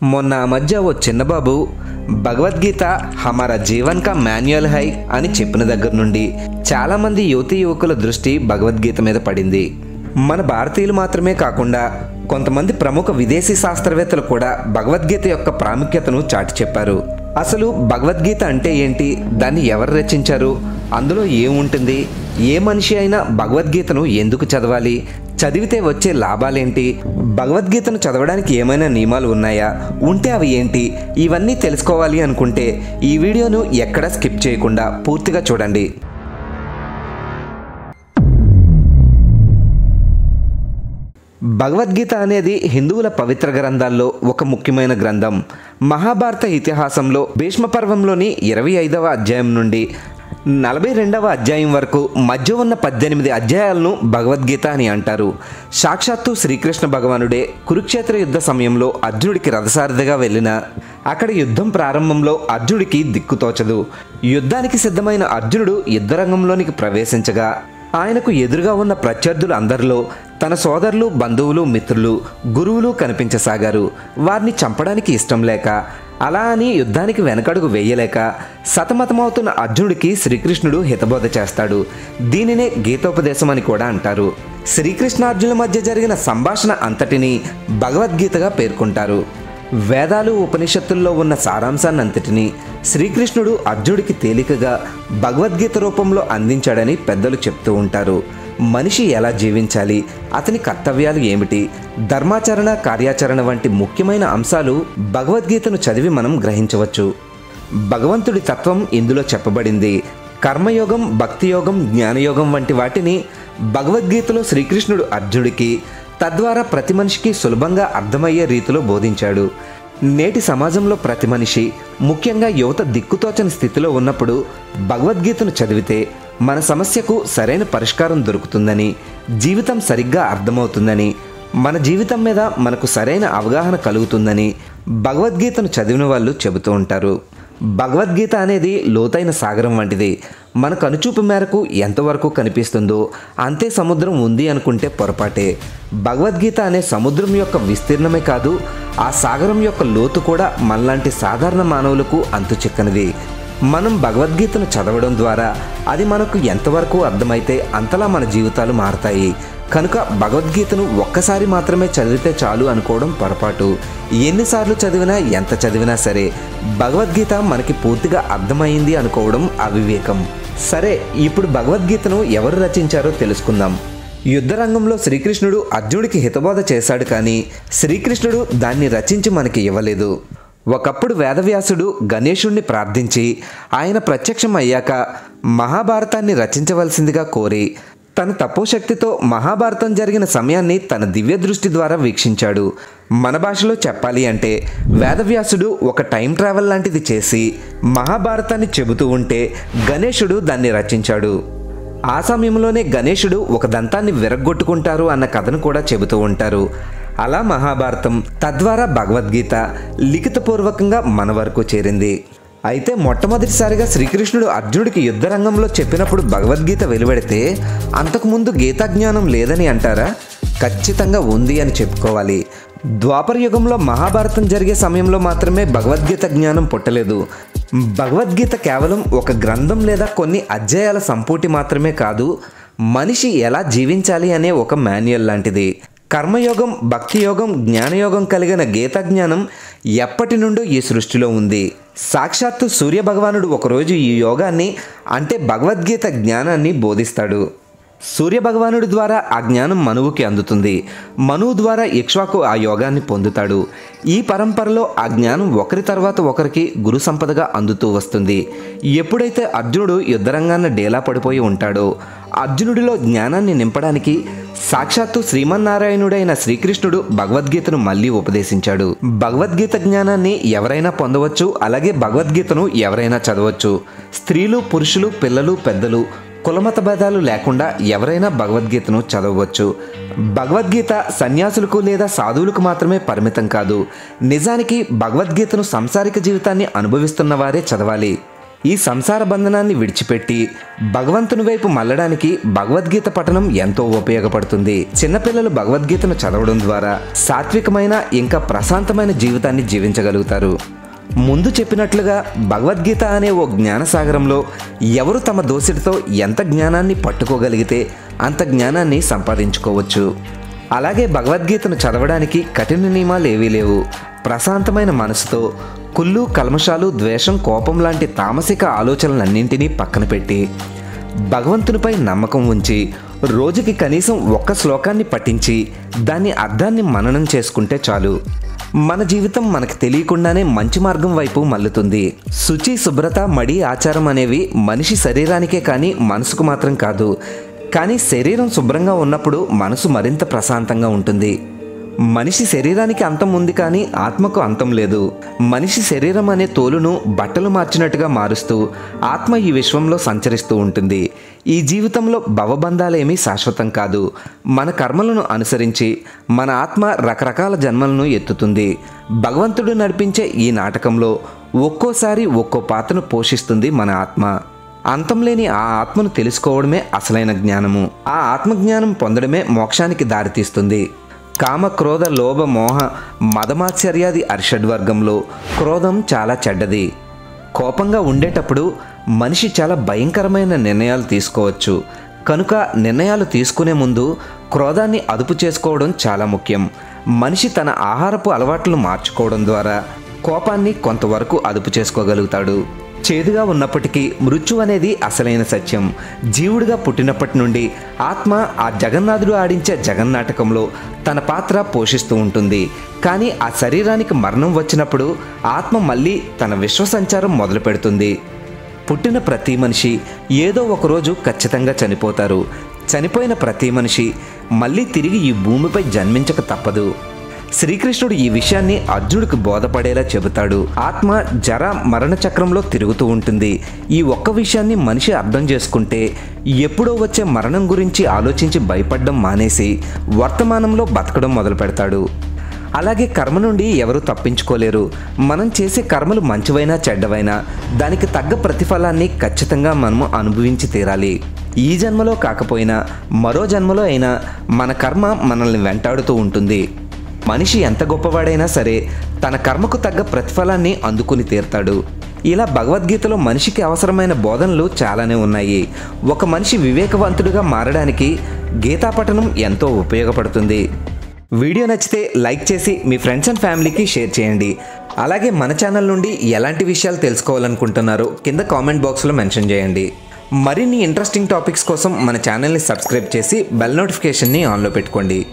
మొన్న ఆ మధ్య ఓ చిన్నబాబు భగవద్గీత హమారా జీవన్ కా మాన్యువల్ హై అని చెప్పిన దగ్గర నుండి చాలామంది యువతీ యువకుల దృష్టి భగవద్గీత మీద పడింది. మన భారతీయులు మాత్రమే కాకుండా కొంతమంది ప్రముఖ విదేశీ శాస్త్రవేత్తలు కూడా భగవద్గీత యొక్క ప్రాముఖ్యతను చాటి చెప్పారు. అసలు భగవద్గీత అంటే ఏంటి, దాన్ని ఎవరు రచించారు, అందులో ఏముంటుంది, ఏ మనిషి అయినా భగవద్గీతను ఎందుకు చదవాలి, చదివితే వచ్చే లాభాలేంటి, భగవద్గీతను చదవడానికి ఏమైనా నియమాలు ఉన్నాయా, ఉంటే అవి ఏంటి, ఇవన్నీ తెలుసుకోవాలి అనుకుంటే ఈ వీడియోను ఎక్కడా స్కిప్ చేయకుండా పూర్తిగా చూడండి. భగవద్గీత అనేది హిందువుల పవిత్ర గ్రంథాల్లో ఒక ముఖ్యమైన గ్రంథం. మహాభారత ఇతిహాసంలో భీష్మ పర్వంలోని 25వ అధ్యాయం నుండి 42వ అధ్యాయం వరకు మధ్య ఉన్న 18 అధ్యాయాలను భగవద్గీత అని అంటారు. సాక్షాత్తు శ్రీకృష్ణ భగవానుడే కురుక్షేత్ర యుద్ధ సమయంలో అర్జునుడికి రథసారథిగా వెళ్ళిన అక్కడ యుద్ధం ప్రారంభంలో అర్జునుడికి దిక్కుతోచదు. యుద్ధానికి సిద్ధమైన అర్జునుడు యుద్ధరంగంలోనికి ప్రవేశించగా ఆయనకు ఎదురుగా ఉన్న ప్రత్యర్థులు అందరిలో తన సోదరులు, బంధువులు, మిత్రులు, గురువులు కనిపించసాగారు. వారిని చంపడానికి ఇష్టం లేక, అలా అని యుద్ధానికి వెనకడుగు వేయలేక సతమతమవుతున్న అర్జునుడికి శ్రీకృష్ణుడు హితబోధ చేస్తాడు. దీనినే గీతోపదేశం అని కూడా అంటారు. శ్రీకృష్ణార్జునుల మధ్య జరిగిన సంభాషణ అంతటినీ భగవద్గీతగా పేర్కొంటారు. వేదాలు, ఉపనిషత్తుల్లో ఉన్న సారాంశాన్నంతటినీ శ్రీకృష్ణుడు అర్జునుడికి తేలికగా భగవద్గీత రూపంలో అందించాడని పెద్దలు చెప్తూ ఉంటారు. మనిషి ఎలా జీవించాలి, అతని కర్తవ్యాలు ఏమిటి, ధర్మాచరణ, కార్యాచరణ వంటి ముఖ్యమైన అంశాలు భగవద్గీతను చదివి మనం గ్రహించవచ్చు. భగవంతుడి తత్వం ఇందులో చెప్పబడింది. కర్మయోగం, భక్తియోగం, జ్ఞానయోగం వంటి వాటిని భగవద్గీతలో శ్రీకృష్ణుడు అర్జునుడికి, తద్వారా ప్రతి మనిషికి సులభంగా అర్థమయ్యే రీతిలో బోధించాడు. నేటి సమాజంలో ప్రతి మనిషి, ముఖ్యంగా యువత దిక్కుతోచని స్థితిలో ఉన్నప్పుడు భగవద్గీతను చదివితే మన సమస్యకు సరైన పరిష్కారం దొరుకుతుందని, జీవితం సరిగ్గా అర్థమవుతుందని, మన జీవితం మీద మనకు సరైన అవగాహన కలుగుతుందని భగవద్గీతను చదివిన వాళ్ళు చెబుతూ ఉంటారు. భగవద్గీత అనేది లోతైన సాగరం వంటిది. మన కనుచూపు మేరకు ఎంతవరకు కనిపిస్తుందో అంతే సముద్రం ఉంది అనుకుంటే పొరపాటే. భగవద్గీత అనే సముద్రం యొక్క విస్తీర్ణమే కాదు, ఆ సాగరం యొక్క లోతు కూడా మనలాంటి సాధారణ మానవులకు అంతు చిక్కనిది. మనం భగవద్గీతను చదవడం ద్వారా అది మనకు ఎంతవరకు అర్థమైతే అంతలా మన జీవితాలు మారతాయి. కనుక భగవద్గీతను ఒక్కసారి మాత్రమే చదివితే చాలు అనుకోవడం పొరపాటు. ఎన్నిసార్లు చదివినా, ఎంత చదివినా సరే భగవద్గీత మనకి పూర్తిగా అర్థమైంది అనుకోవడం అవివేకం. సరే, ఇప్పుడు భగవద్గీతను ఎవరు రచించారో తెలుసుకుందాం. యుద్ధరంగంలో శ్రీకృష్ణుడు అర్జునుడికి హితబోధ చేశాడు, కానీ శ్రీకృష్ణుడు దాన్ని రచించి మనకి ఇవ్వలేదు. ఒకప్పుడు వేదవ్యాసుడు గణేశుణ్ణి ప్రార్థించి ఆయన ప్రత్యక్షం అయ్యాక మహాభారతాన్ని రచించవలసిందిగా కోరి తన తపోశక్తితో మహాభారతం జరిగిన సమయాన్ని తన దివ్య దృష్టి ద్వారా వీక్షించాడు. మన భాషలో చెప్పాలి అంటే వేదవ్యాసుడు ఒక టైం ట్రావెల్ లాంటిది చేసి మహాభారతాన్ని చెబుతూ ఉంటే గణేశుడు దాన్ని రచించాడు. ఆ సమయంలోనే గణేశుడు ఒక దంతాన్ని విరగ్గొట్టుకుంటారు అన్న కథను కూడా చెబుతూ ఉంటారు. అలా మహాభారతం, తద్వారా భగవద్గీత లిఖితపూర్వకంగా మన వరకు చేరింది. అయితే మొట్టమొదటిసారిగా శ్రీకృష్ణుడు అర్జునుడికి యుద్ధరంగంలో చెప్పినప్పుడు భగవద్గీత వెలువడితే అంతకుముందు గీతా జ్ఞానం లేదని అంటారా? ఖచ్చితంగా ఉంది అని చెప్పుకోవాలి. ద్వాపర యుగంలో మహాభారతం జరిగే సమయంలో మాత్రమే భగవద్గీత జ్ఞానం పుట్టలేదు. భగవద్గీత కేవలం ఒక గ్రంథం లేదా కొన్ని అధ్యాయాల సంపుటి మాత్రమే కాదు, మనిషి ఎలా జీవించాలి అనే ఒక మాన్యువల్ లాంటిది. కర్మయోగం, భక్తియోగం, జ్ఞానయోగం కలిగిన గీతా జ్ఞానం ఎప్పటి నుండో ఈ సృష్టిలో ఉంది. సాక్షాత్తు సూర్య భగవానుడు ఒకరోజు ఈ యోగాన్ని అంటే భగవద్గీత జ్ఞానాన్ని బోధిస్తాడు. సూర్య భగవానుడి ద్వారా ఆ జ్ఞానం మనువుకి అందుతుంది. మనువు ద్వారా ఇక్ష్వాకు ఆ యోగాన్ని పొందుతాడు. ఈ పరంపరలో ఆ జ్ఞానం ఒకరి తర్వాత ఒకరికి గురు సంపదగా అందుతూ వస్తుంది. ఎప్పుడైతే అర్జునుడు యుద్ధరంగాన్ని డేలా పడిపోయి ఉంటాడో అర్జునుడిలో జ్ఞానాన్ని నింపడానికి సాక్షాత్తు శ్రీమన్నారాయణుడైన శ్రీకృష్ణుడు భగవద్గీతను మళ్ళీ ఉపదేశించాడు. భగవద్గీత జ్ఞానాన్ని ఎవరైనా పొందవచ్చు, అలాగే భగవద్గీతను ఎవరైనా చదవచ్చు. స్త్రీలు, పురుషులు, పిల్లలు, పెద్దలు, కులమత భేదాలు లేకుండా ఎవరైనా భగవద్గీతను చదవవచ్చు. భగవద్గీత సన్యాసులకు లేదా సాధువులకు మాత్రమే పరిమితం కాదు. నిజానికి భగవద్గీతను సంసారిక జీవితాన్ని అనుభవిస్తున్న వారే చదవాలి. ఈ సంసార బంధనాన్ని విడిచిపెట్టి భగవంతుని వైపు మళ్ళడానికి భగవద్గీత పఠనం ఎంతో ఉపయోగపడుతుంది. చిన్నపిల్లలు భగవద్గీతను చదవడం ద్వారా సాత్వికమైన ఇంకా ప్రశాంతమైన జీవితాన్ని జీవించగలుగుతారు. ముందు చెప్పినట్లుగా భగవద్గీత అనే ఓ జ్ఞానసాగరంలో ఎవరు తమ దోసిడితో ఎంత జ్ఞానాన్ని పట్టుకోగలిగితే అంత జ్ఞానాన్ని సంపాదించుకోవచ్చు. అలాగే భగవద్గీతను చదవడానికి కఠిన నియమాలు ఏవీ లేవు. ప్రశాంతమైన మనసుతో కుళ్ళు, కల్మషాలు, ద్వేషం, కోపం లాంటి తామసిక ఆలోచనలన్నింటినీ పక్కన పెట్టి భగవంతునిపై నమ్మకం ఉంచి రోజుకి కనీసం ఒక్క శ్లోకాన్ని పఠించి దాని అర్థాన్ని మననం చేసుకుంటే చాలు. మన జీవితం మనకు తెలియకుండానే మంచి మార్గం వైపు మల్లుతుంది. శుచి, శుభ్రత, మడి, ఆచారం అనేవి మనిషి శరీరానికే కానీ మనసుకు మాత్రం కాదు. కానీ శరీరం శుభ్రంగా ఉన్నప్పుడు మనసు మరింత ప్రశాంతంగా ఉంటుంది. మనిషి శరీరానికి అంతం ఉంది కానీ ఆత్మకు అంతం లేదు. మనిషి శరీరం అనే తోలును బట్టలు మార్చినట్టుగా మారుస్తూ ఆత్మ ఈ విశ్వంలో సంచరిస్తూ ఉంటుంది. ఈ జీవితంలో భవబంధాలేమీ శాశ్వతం కాదు. మన కర్మలను అనుసరించి మన ఆత్మ రకరకాల జన్మలను ఎత్తుతుంది. భగవంతుడు నడిపించే ఈ నాటకంలో ఒక్కోసారి ఒక్కో పాత్రను పోషిస్తుంది మన ఆత్మ. అంతం లేని ఆ ఆత్మను తెలుసుకోవడమే అసలైన జ్ఞానము. ఆ ఆత్మజ్ఞానం పొందడమే మోక్షానికి దారితీస్తుంది. కామ, క్రోధ, లోభ, మోహ, మదమాత్సర్యాది అరిషడ్వర్గంలో క్రోధం చాలా చెడ్డది. కోపంగా ఉండేటప్పుడు మనిషి చాలా భయంకరమైన నిర్ణయాలు తీసుకోవచ్చు. కనుక నిర్ణయాలు తీసుకునే ముందు క్రోధాన్ని అదుపు చేసుకోవడం చాలా ముఖ్యం. మనిషి తన ఆహారపు అలవాట్లను మార్చుకోవడం ద్వారా కోపాన్ని కొంతవరకు అదుపు చేసుకోగలుగుతాడు. చేదుగా ఉన్నప్పటికీ మృత్యు అనేది అసలైన సత్యం. జీవుడిగా పుట్టినప్పటి నుండి ఆత్మ ఆ జగన్నాథుడు ఆడించే జగన్నాటకంలో తన పాత్ర పోషిస్తూ ఉంటుంది. కానీ ఆ శరీరానికి మరణం వచ్చినప్పుడు ఆత్మ మళ్ళీ తన విశ్వసంచారం మొదలు పెడుతుంది. పుట్టిన ప్రతి మనిషి ఏదో ఒకరోజు ఖచ్చితంగా చనిపోతారు. చనిపోయిన ప్రతి మనిషి మళ్ళీ తిరిగి ఈ భూమిపై జన్మించక తప్పదు. శ్రీకృష్ణుడు ఈ విషయాన్ని అర్జునుడికి బోధపడేలా చెబుతాడు. ఆత్మ జర మరణ చక్రంలో తిరుగుతూ ఉంటుంది. ఈ ఒక్క విషయాన్ని మనిషి అర్థం చేసుకుంటే ఎప్పుడో వచ్చే మరణం గురించి ఆలోచించి భయపడడం మానేసి వర్తమానంలో బతకడం మొదలు పెడతాడు. అలాగే కర్మ నుండి ఎవరు తప్పించుకోలేరు. మనం చేసే కర్మలు మంచివైనా చెడ్డవైనా దానికి తగ్గ ప్రతిఫలాన్ని ఖచ్చితంగా మనము అనుభవించి తీరాలి. ఈ జన్మలో కాకపోయినా మరో జన్మలో అయినా మన కర్మ మనల్ని వెంటాడుతూ ఉంటుంది. మనిషి ఎంత గొప్పవాడైనా సరే తన కర్మకు తగ్గ ప్రతిఫలాన్ని అందుకుని తీరుతాడు. ఇలా భగవద్గీతలో మనిషికి అవసరమైన బోధనలు చాలానే ఉన్నాయి. ఒక మనిషి వివేకవంతుడిగా మారడానికి గీతాపఠనం ఎంతో ఉపయోగపడుతుంది. వీడియో నచ్చితే లైక్ చేసి మీ ఫ్రెండ్స్ అండ్ ఫ్యామిలీకి షేర్ చేయండి. అలాగే మన ఛానల్ నుండి ఎలాంటి విషయాలు తెలుసుకోవాలనుకుంటున్నారో కింద కామెంట్ బాక్స్లో మెన్షన్ చేయండి. మరిన్ని ఇంట్రెస్టింగ్ టాపిక్స్ కోసం మన ఛానల్ని సబ్స్క్రైబ్ చేసి బెల్ నోటిఫికేషన్ని ఆన్లో పెట్టుకోండి.